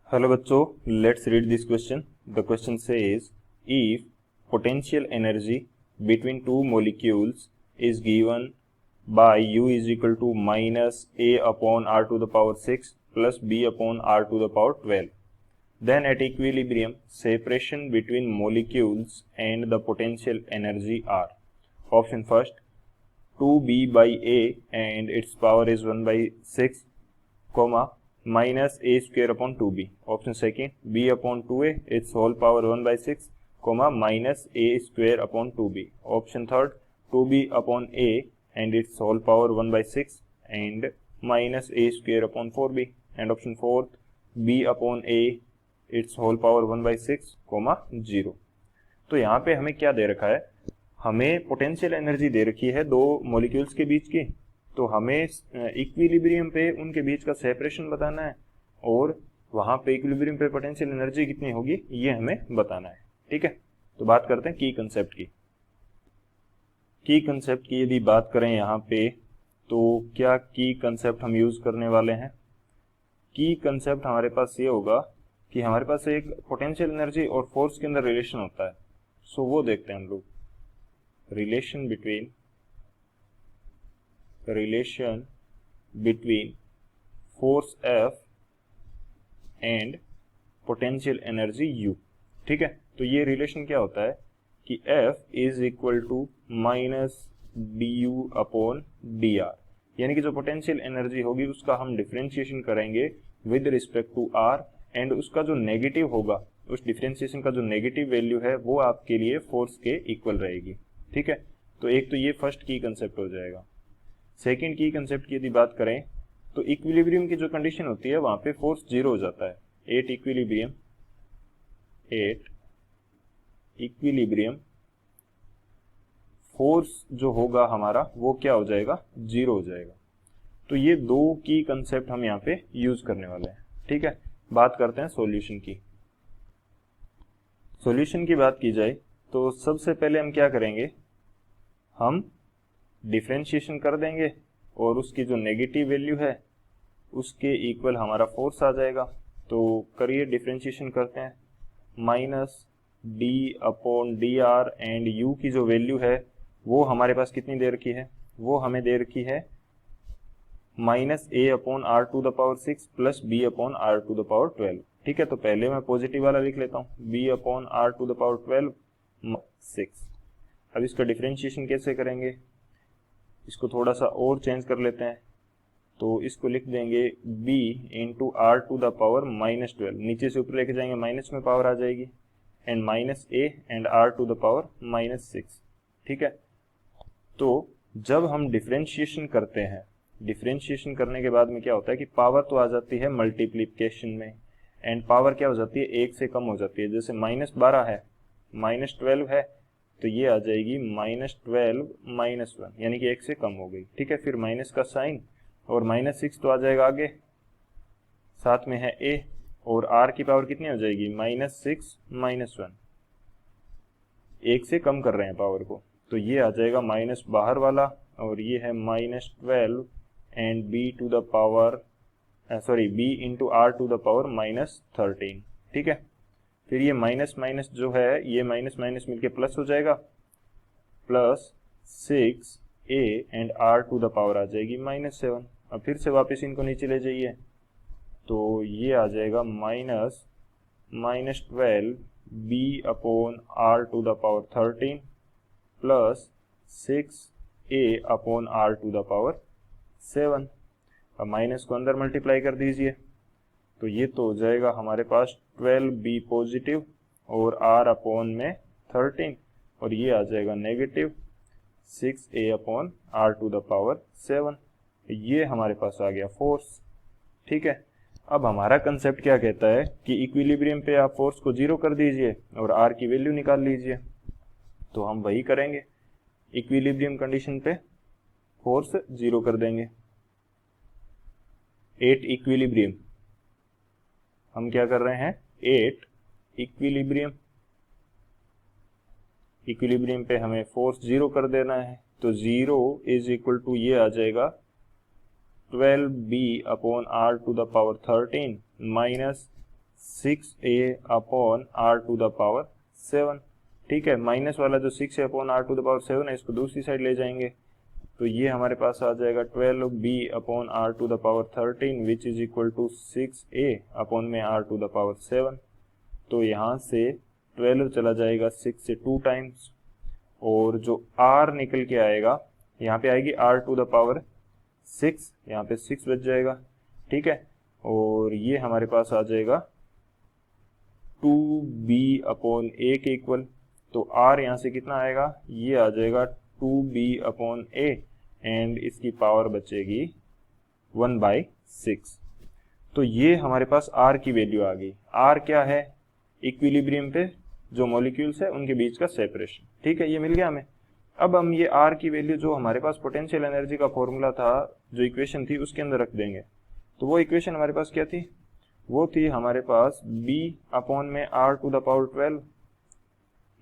Hello बच्चों, let's read this question. The question says if potential energy between two molecules is given by U is equal to minus A upon R to the power 6 plus B upon R to the power 12, then at equilibrium separation between molecules and the potential energy are. Option first, 2B by A and its power is 1 by 6, comma minus a square upon 2b. Option second, b upon 2a its whole power 1 by 6, comma minus a square upon 2b. Option third, 2b upon a and its whole power 1 by 6 and minus a square upon 4b. And option fourth, b upon a its whole power 1 by 6, comma 0. तो यहाँ पे हमें क्या दे रखा है? हमें potential energy दे रखी है दो मॉलिक्यूल्स के बीच की, तो हमें इक्विलिब्रियम पे उनके बीच का सेपरेशन बताना है और वहां पे इक्विलिब्रियम पे पोटेंशियल एनर्जी कितनी होगी ये हमें बताना है. ठीक है, तो बात करते हैं की कंसेप्ट की. की कंसेप्ट की यदि बात करें यहाँ पे, तो क्या की कंसेप्ट हम यूज करने वाले हैं? की कंसेप्ट हमारे पास ये होगा कि हमारे पास एक पोटेंशियल एनर्जी और फोर्स के अंदर रिलेशन होता है. सो वो देखते हैं हम लोग. Relation between force F and potential energy U. ठीक है, तो ये रिलेशन क्या होता है कि F is equal to minus du upon dr, यानी कि जो पोटेंशियल एनर्जी होगी उसका हम डिफरेंशिएशन करेंगे with respect to r and उसका जो नेगेटिव होगा, उस डिफरेंशिएशन का जो नेगेटिव वैल्यू है वो आपके लिए फोर्स के इक्वल रहेगी. ठीक है, तो एक तो ये फर्स्ट की कंसेप्ट हो जाएगा. सेकेंड की कंसेप्ट की यदि बात करें तो इक्विलिब्रियम की जो कंडीशन होती है वहां पे फोर्स जीरो हो जाता है. एट इक्विलिब्रियम फोर्स जो होगा हमारा वो क्या हो जाएगा? जीरो हो जाएगा. तो ये दो की कंसेप्ट हम यहाँ पे यूज करने वाले हैं. ठीक है, बात करते हैं सॉल्यूशन की. सॉल्यूशन की बात की जाए तो सबसे पहले हम क्या करेंगे, हम डिफरेंशिएशन कर देंगे और उसकी जो नेगेटिव वैल्यू है उसके इक्वल हमारा फोर्स आ जाएगा. तो करिए, डिफरेंशिएशन करते हैं. Minus D upon D R and you की जो वैल्यू है वो हमारे पास कितनी दे रखी है? वो हमें दे रखी है minus a upon r to the power 6 plus b upon r to the power 12. ठीक है, तो पहले मैं पॉजिटिव वाला लिख लेता हूँ, b upon r to the power 12 6. अब इसका डिफरेंशिएशन कैसे करेंगे? इसको थोड़ा सा और चेंज कर लेते हैं, तो इसको लिख देंगे b into r to the power minus 12. नीचे से ऊपर लेके जाएंगे माइनस में पावर आ जाएगी and minus a and r to the power minus 6. ठीक है, तो जब हम डिफरेंशिएशन करते हैं, डिफरेंशिएशन करने के बाद में क्या होता है कि पावर तो आ जाती है मल्टीप्लिकेशन में एंड पावर क्या हो जाती है? एक से कम हो जाती है. जैसे माइनस 12 है, माइनस 12 है, तो ये आ जाएगी माइनस 12 माइनस 1, यानी कि एक से कम हो गई. ठीक है, फिर माइनस का साइन और माइनस 6 तो आ जाएगा आगे, साथ में है a और r की पावर कितनी हो जाएगी? Minus 6 minus 1. एक से कम कर रहे हैं पावर को, तो ये आ जाएगा माइनस बाहर वाला और ये है minus 12 and b to the power b into r to the power minus 13. ठीक है, फिर ये माइनस माइनस जो है ये माइनस माइनस मिलके प्लस हो जाएगा, plus 6a and r to the power आ जाएगी माइनस 7. अब फिर से वापस इनको नीचे ले जाइए, तो ये आ जाएगा minus 12 b upon r to the power 13 plus 6a upon r to the power 7. अब माइनस को अंदर मल्टीप्लाई कर दीजिए, तो ये तो हो जाएगा हमारे पास 12b पॉजिटिव और r अपॉन में 13 और ये आ जाएगा negative 6a upon r to the power 7. ये हमारे पास आ गया फोर्स. ठीक है, अब हमारा कंसेप्ट क्या कहता है कि इक्विलिब्रियम पे आप फोर्स को जीरो कर दीजिए और r की वैल्यू निकाल लीजिए. तो हम वही करेंगे, इक्विलिब्रियम कंडीशन पे फोर्स जीरो कर देंगे. एट इक्विलिब्रियम हम क्या कर रहे हैं? एट इक्विलिब्रियम पे हमें फोर्स जीरो कर देना है. तो जीरो इज इक्वल टू ये आ जाएगा 12b upon r to the power 13 minus 6a upon r to the power 7। ठीक है, माइनस वाला जो 6 है upon r to the power 7 है, इसको दूसरी साइड ले जाएंगे तो ये हमारे पास आ जाएगा 12b upon r to the power 13 which is equal to 6a upon में r टू द पावर 7। तो यहाँ से 12 चला जाएगा 6 से 2 टाइम्स, और जो r निकल के आएगा यहाँ पे आएगी r टू द पावर 6, यहाँ पे 6 बच जाएगा। ठीक है, और ये हमारे पास आ जाएगा 2b अपॉन a के इक्वल। तो r यहाँ से कितना आएगा, ये आ जाएगा 2b अपॉन a एंड इसकी पावर बचेगी 1/6। तो ये हमारे पास r की वैल्यू आ गई। r क्या है, इक्विलिब्रियम पे जो मॉलिक्यूल्स है उनके बीच का सेपरेशन। ठीक है, ये मिल गया हमें। अब हम ये r की वैल्यू जो हमारे पास पोटेंशियल एनर्जी का फॉर्मूला था, जो इक्वेशन थी, उसके अंदर रख देंगे। तो वो इक्वेशन हमारे पास क्या थी, वो थी हमारे पास b अपॉन में r to the power 12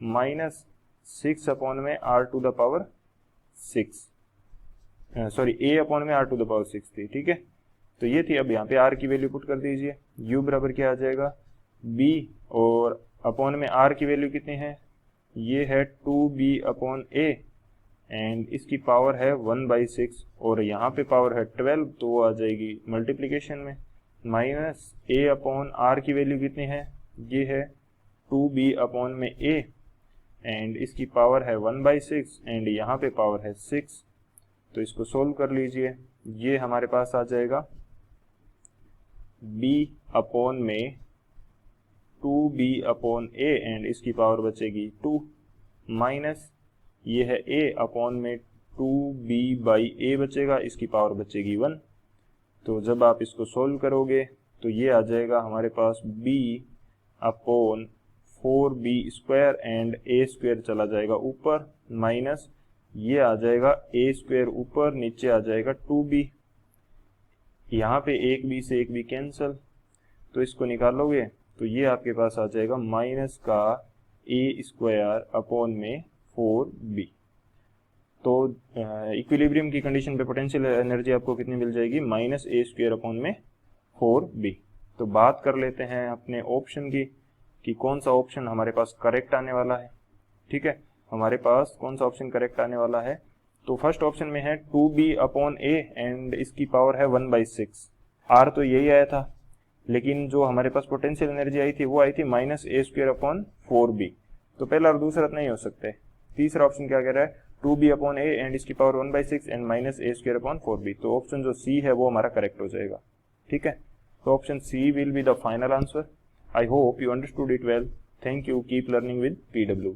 minus 6 upon में r to the power 6, sorry a upon में r टू द पावर 6 थी। ठीक है, तो ये थी। अब यहाँ पे r की वैल्यू पुट कर दीजिए, u बराबर क्या आ जाएगा b, और अपॉन में r की वैल्यू कितनी है, ये है 2b अपॉन a एंड इसकी पावर है 1/6, और यहाँ पे पावर है 12 तो वो आ जाएगी मल्टीप्लिकेशन में। माइनस a अपॉन r की वैल्यू कितनी है, ये है 2b अपॉन में a एंड इसकी पावर है 1/6 एंड यहाँ पे पावर है 6। तो इसको सोल्व कर लीजिए, ये हमारे पास आ जाएगा b अपॉन में 2b अपॉन a एंड इसकी पावर बचेगी 2, माइनस ये है a अपॉन में 2b बाई a बचेगा, इसकी पावर बचेगी 1। तो जब आप इसको सोल्व करोगे तो ये आ जाएगा हमारे पास b upon 4b square and a square चला जाएगा ऊपर, माइनस ये आ जाएगा a स्क्वायर ऊपर, नीचे आ जाएगा 2b। यहाँ पे एक b से एक b कैंसिल, तो इसको निकालोगे तो ये आपके पास आ जाएगा माइनस का a स्क्वायर अपॉन में 4b। तो इक्विलिब्रियम की कंडीशन पे पोटेंशियल एनर्जी आपको कितनी मिल जाएगी, माइनस a स्क्वायर अपॉन में 4b। तो बात कर लेते हैं अपने ऑप्शन की कि कौन सा ऑप्शन हमारे पास करेक्ट आने वाला है। ठीक है, हमारे पास कौन सा ऑप्शन करेक्ट आने वाला है, तो फर्स्ट ऑप्शन में है 2b अपॉन a एंड इसकी पावर है 1/6। r तो यही आया था, लेकिन जो हमारे पास पोटेंशियल एनर्जी आई थी वो आई थी minus a square upon 4b। तो पहला और दूसरा नहीं हो सकते। तीसरा ऑप्शन क्या कह रहा है, 2b अपॉन a एंड इसकी power 1/6 and minus a square upon 4b। तो ऑप्शन जो सी है वो हमारा करेक्ट हो जाएगा। ठीक है, तो option C will be the final answer. I hope you understood it well. Thank you. Keep learning with PW.